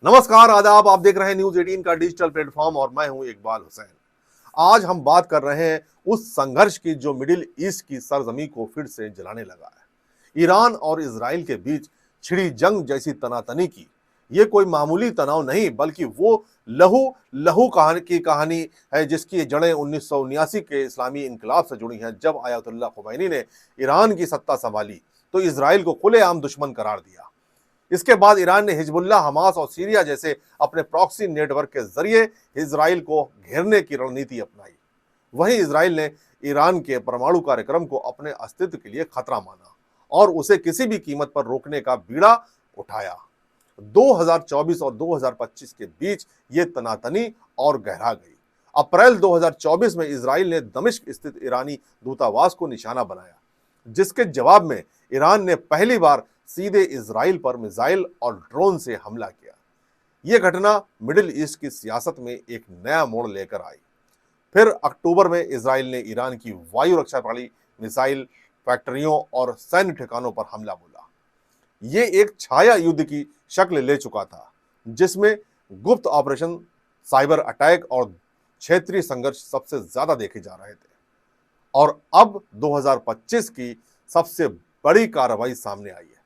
नमस्कार, आदाब। आप देख रहे हैं न्यूज 18 का डिजिटल प्लेटफॉर्म और मैं हूं इकबाल हुसैन। आज हम बात कर रहे हैं उस संघर्ष की जो मिडिल ईस्ट की सरजमी को फिर से जलाने लगा है। ईरान और इजराइल के बीच छिड़ी जंग जैसी तनातनी की ये कोई मामूली तनाव नहीं, बल्कि वो लहू लहू कहानी है जिसकी जड़ें 1979 के इस्लामी इनकलाब से जुड़ी हैं। जब आयतुल्ला खुमैनी ने ईरान की सत्ता संभाली तो इजराइल को खुलेआम दुश्मन करार दिया। इसके बाद ईरान ने हिजबुल्लाह, हमास और सीरिया जैसे अपने प्रॉक्सी नेटवर्क के जरिए इजराइल को घेरने की रणनीति अपनाई। वहीं इजराइल ने ईरान के परमाणु कार्यक्रम को अपने अस्तित्व के लिए खतरा माना और उसे किसी भी कीमत पर रोकने का बीड़ा उठाया। 2024 और 2025 के बीच ये तनातनी और गहरा गई। अप्रैल 2024 में इजराइल ने दमिश्क स्थित ईरानी दूतावास को निशाना बनाया, जिसके जवाब में ईरान ने पहली बार सीधे इजराइल पर मिसाइल और ड्रोन से हमला किया। यह घटना मिडिल ईस्ट की सियासत में एक नया मोड़ लेकर आई। फिर अक्टूबर में इजराइल ने ईरान की वायु रक्षा प्रणाली, मिसाइल फैक्ट्रियों और सैन्य ठिकानों पर हमला बोला। ये एक छाया युद्ध की शक्ल ले चुका था, जिसमें गुप्त ऑपरेशन, साइबर अटैक और क्षेत्रीय संघर्ष सबसे ज्यादा देखे जा रहे थे। और अब 2025 की सबसे बड़ी कार्रवाई सामने आई है।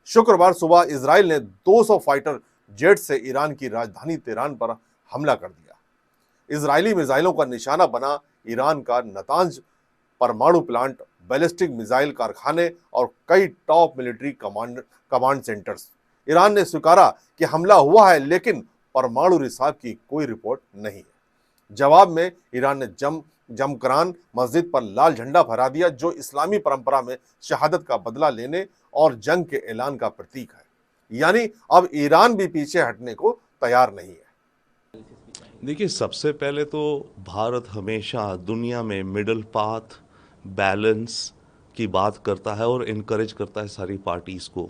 शुक्रवार सुबह इजराइल ने 200 फाइटर जेट से ईरान की राजधानी तेहरान पर हमला कर दिया। इजरायली मिसाइलों का निशाना बना ईरान का नतांज परमाणु प्लांट, बैलिस्टिक मिसाइल कारखाने और कई top military command centres. Iran ने स्वीकारा कि हमला हुआ है, लेकिन परमाणु रिसाव की कोई रिपोर्ट नहीं है। जवाब में ईरान ने जमकरान मस्जिद पर लाल झंडा फहरा दिया, जो इस्लामी परंपरा में शहादत का बदला लेने और जंग के ऐलान का प्रतीक है। यानी अब ईरान भी पीछे हटने को तैयार नहीं है। देखिए, सबसे पहले तो भारत हमेशा दुनिया में मिडल पाथ, बैलेंस की बात करता है और इनकरेज करता है सारी पार्टीज़ को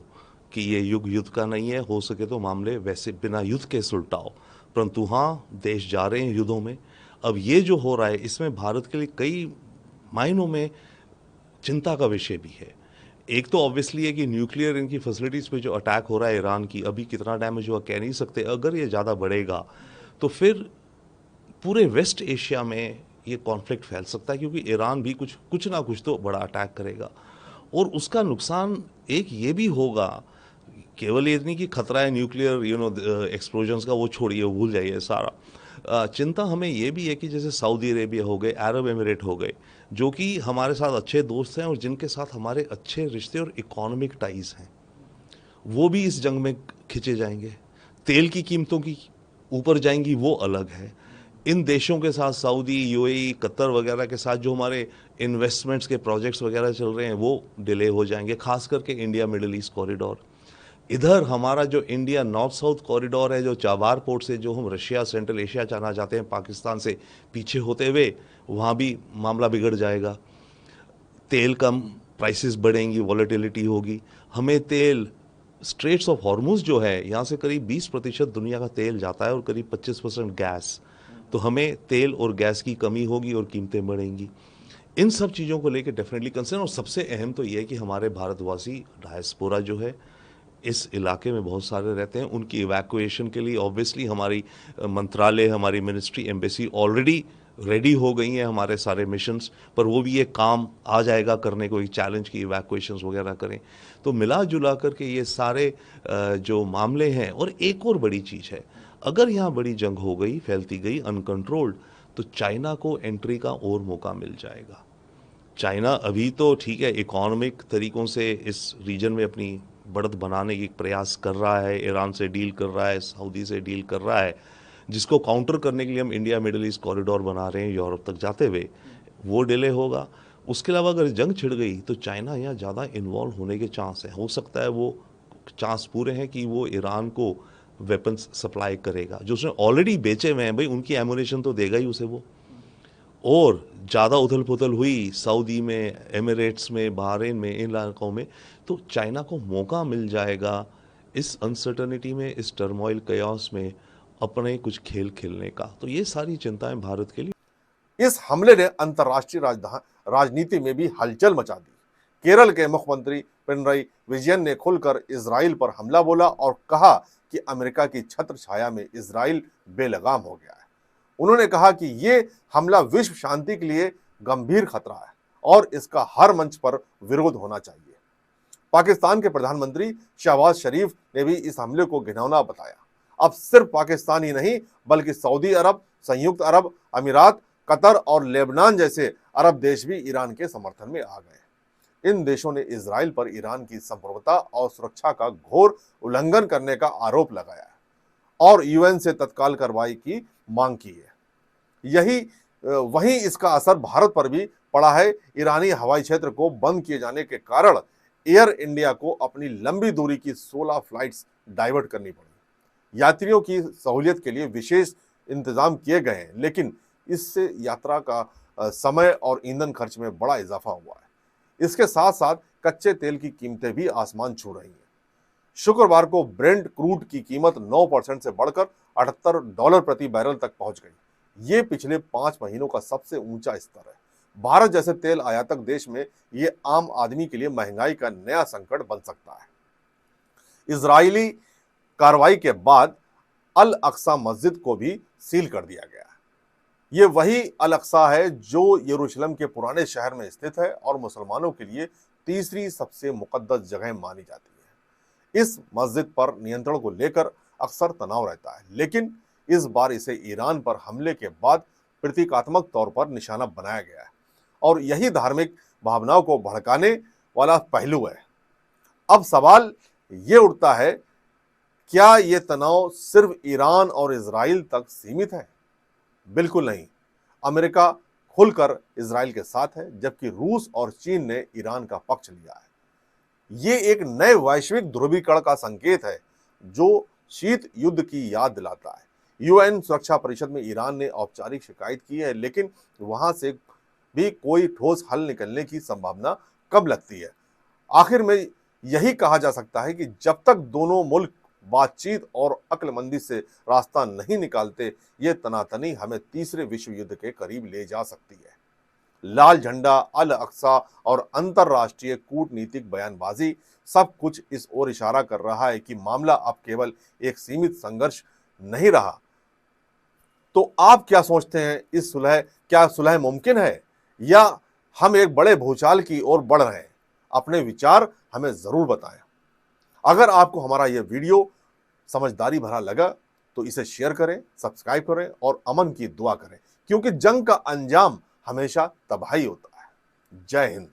कि ये युद्ध का नहीं है, हो सके तो मामले वैसे बिना युद्ध के सुलटाओ। परंतु हाँ, देश जा रहे हैं युद्धों में। अब ये जो हो रहा है, इसमें भारत के लिए कई मायनों में चिंता का विषय भी है। एक तो ऑब्वियसली है कि न्यूक्लियर इनकी फैसिलिटीज़ पे जो अटैक हो रहा है ईरान की, अभी कितना डैमेज हुआ कह नहीं सकते। अगर ये ज़्यादा बढ़ेगा तो फिर पूरे वेस्ट एशिया में ये कॉन्फ्लिक्ट फैल सकता है, क्योंकि ईरान भी कुछ ना कुछ तो बड़ा अटैक करेगा और उसका नुकसान एक ये भी होगा। केवल ये नहीं कि खतरा है न्यूक्लियर एक्सप्लोजन्स का, वो छोड़िए, भूल जाइए सारा। चिंता हमें ये भी है कि जैसे सऊदी अरेबिया हो गए, अरब एमिरेट हो गए, जो कि हमारे साथ अच्छे दोस्त हैं और जिनके साथ हमारे अच्छे रिश्ते और इकोनॉमिक टाइज हैं, वो भी इस जंग में खिंचे जाएंगे। तेल की कीमतों की ऊपर जाएंगी, वो अलग है। इन देशों के साथ, सऊदी, यूएई, कतर वगैरह के साथ जो हमारे इन्वेस्टमेंट्स के प्रोजेक्ट्स वगैरह चल रहे हैं, वो डिले हो जाएंगे, खास करके इंडिया मिडिल ईस्ट कॉरिडोर। इधर हमारा जो इंडिया नॉर्थ साउथ कॉरिडोर है, जो चाबार पोर्ट से जो हम रशिया, सेंट्रल एशिया जाना चाहते हैं, पाकिस्तान से पीछे होते हुए, वहाँ भी मामला बिगड़ जाएगा। तेल कम, प्राइसेस बढ़ेंगी, वॉलेटिलिटी होगी। हमें तेल, स्ट्रेट्स ऑफ हॉर्मुज जो है, यहाँ से करीब 20% दुनिया का तेल जाता है और करीब 25% गैस। तो हमें तेल और गैस की कमी होगी और कीमतें बढ़ेंगी। इन सब चीज़ों को लेकर डेफिनेटली कंसर्न। और सबसे अहम तो ये है कि हमारे भारतवासी डायस्पोरा जो है इस इलाके में बहुत सारे रहते हैं, उनकी इवैक्यूएशन के लिए ऑब्वियसली हमारी मंत्रालय, हमारी मिनिस्ट्री, एम्बेसी ऑलरेडी रेडी हो गई हैं, हमारे सारे मिशंस पर। वो भी ये काम आ जाएगा करने को, एक चैलेंज की इवैक्यूएशंस वगैरह करें। तो मिला जुला करके ये सारे जो मामले हैं। और एक और बड़ी चीज़ है, अगर यहाँ बड़ी जंग हो गई, फैलती गई अनकंट्रोल्ड, तो चाइना को एंट्री का और मौका मिल जाएगा। चाइना अभी तो ठीक है, इकोनॉमिक तरीक़ों से इस रीजन में अपनी बढ़त बनाने की प्रयास कर रहा है, ईरान से डील कर रहा है, सऊदी से डील कर रहा है, जिसको काउंटर करने के लिए हम इंडिया मिडिल ईस्ट कॉरिडोर बना रहे हैं यूरोप तक जाते हुए। वो डिले होगा। उसके अलावा अगर जंग छिड़ गई तो चाइना यहाँ ज़्यादा इन्वॉल्व होने के चांस है। हो सकता है वो चांस पूरे हैं कि वो ईरान को वेपन्स सप्लाई करेगा, जो उसने ऑलरेडी बेचे हुए हैं। भाई, उनकी एमुनेशन तो देगा ही उसे वो। और ज़्यादा उथल पुथल हुई सऊदी में, एमिरेट्स में, बहरीन में, इन इलाकों में, तो चाइना को मौका मिल जाएगा इस अनसर्टनिटी में, इस टर्मोइल कयास में अपने कुछ खेल खेलने का। तो ये सारी चिंताएं भारत के लिए। इस हमले ने अंतर्राष्ट्रीय राजनीति में भी हलचल मचा दी। केरल के मुख्यमंत्री पिनरई विजयन ने खुलकर इजराइल पर हमला बोला और कहा कि अमेरिका की छत्र छाया में इजराइल बेलगाम हो गया है। उन्होंने कहा कि ये हमला विश्व शांति के लिए गंभीर खतरा है और इसका हर मंच पर विरोध होना चाहिए। पाकिस्तान के प्रधानमंत्री शहबाज शरीफ ने भी इस हमले को घिनौना बताया। अब सिर्फ पाकिस्तान ही नहीं बल्कि सऊदी अरब, संयुक्त अरब अमीरात, कतर और लेबनान जैसे अरब देश भी ईरान के समर्थन में आ गए। इन देशों ने इजराइल पर ईरान की संप्रभुता और सुरक्षा का घोर उल्लंघन करने का आरोप लगाया है और यूएन से तत्काल कार्रवाई की मांग की है। वहीं इसका असर भारत पर भी पड़ा है। ईरानी हवाई क्षेत्र को बंद किए जाने के कारण एयर इंडिया को अपनी लंबी दूरी की 16 फ्लाइट्स डाइवर्ट करनी पड़ी। यात्रियों की सहूलियत के लिए विशेष इंतजाम किए गए हैं, लेकिन इससे यात्रा का समय और ईंधन खर्च में बड़ा इजाफा हुआ है। इसके साथ साथ कच्चे तेल की कीमतें भी आसमान छू रही हैं। शुक्रवार को ब्रेंट क्रूड की कीमत 9% से बढ़कर $78 प्रति बैरल तक पहुंच गई। ये पिछले 5 महीनों का सबसे ऊंचा स्तर है। भारत जैसे तेल आयातक देश में ये आम आदमी के लिए महंगाई का नया संकट बन सकता है। इजरायली कार्रवाई के बाद अल अक्सा मस्जिद को भी सील कर दिया गया है। ये वही अल अक्सा है जो यरूशलेम के पुराने शहर में स्थित है और मुसलमानों के लिए तीसरी सबसे मुकद्दस जगह मानी जाती है। इस मस्जिद पर नियंत्रण को लेकर अक्सर तनाव रहता है, लेकिन इस बार इसे ईरान पर हमले के बाद प्रतीकात्मक तौर पर निशाना बनाया गया है और यही धार्मिक भावनाओं को भड़काने वाला पहलू है। अब सवाल ये उठता है, क्या ये तनाव सिर्फ ईरान और इजराइल तक सीमित है? बिल्कुल नहीं। अमेरिका खुलकर इजराइल के साथ है, जबकि रूस और चीन ने ईरान का पक्ष लिया है। ये एक नए वैश्विक ध्रुवीकरण का संकेत है जो शीत युद्ध की याद दिलाता है। यूएन सुरक्षा परिषद में ईरान ने औपचारिक शिकायत की है, लेकिन वहां से भी कोई ठोस हल निकलने की संभावना कब लगती है? आखिर में यही कहा जा सकता है कि जब तक दोनों मुल्क बातचीत और अक्लमंदी से रास्ता नहीं निकालते, ये तनातनी हमें तीसरे विश्व युद्ध के करीब ले जा सकती है। लाल झंडा, अल अक्सा और अंतरराष्ट्रीय कूटनीतिक बयानबाजी सब कुछ इस ओर इशारा कर रहा है कि मामला अब केवल एक सीमित संघर्ष नहीं रहा। तो आप क्या सोचते हैं? क्या सुलह मुमकिन है या हम एक बड़े भूचाल की ओर बढ़ रहे हैं? अपने विचार हमें जरूर बताएं। अगर आपको हमारा यह वीडियो समझदारी भरा लगा तो इसे शेयर करें, सब्सक्राइब करें और अमन की दुआ करें, क्योंकि जंग का अंजाम हमेशा तबाही होता है। जय हिंद।